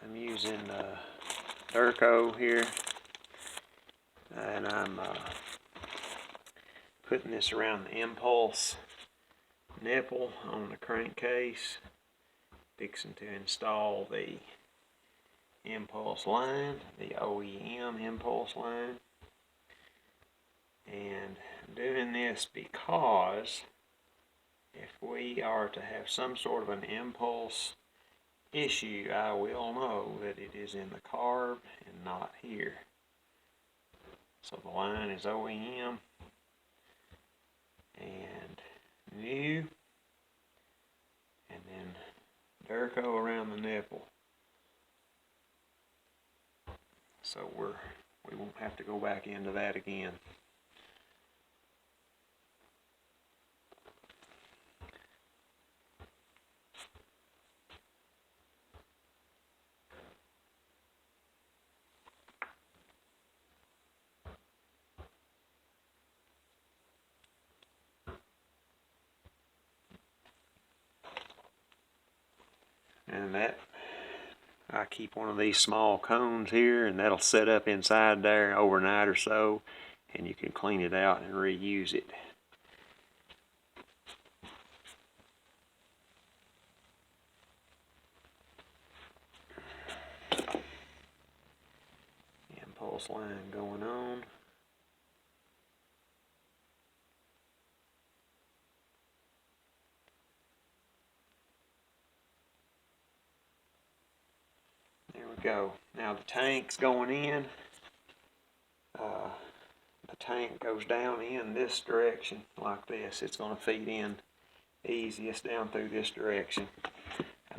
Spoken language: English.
I'm using Dirko here, and I'm putting this around the impulse nipple on the crankcase, fixing to install the impulse line, the OEM impulse line. And I'm doing this because if we are to have some sort of an impulse issue, I will know that it is in the carb and not here. So the line is OEM and new, and then Dirko around the nipple. So we won't have to go back into that again. And that, I keep one of these small cones here, and that'll set up inside there overnight or so, and you can clean it out and reuse it. Impulse line going on. There we go. Now the tank's going in. The tank goes down in this direction like this. It's going to feed in easiest down through this direction.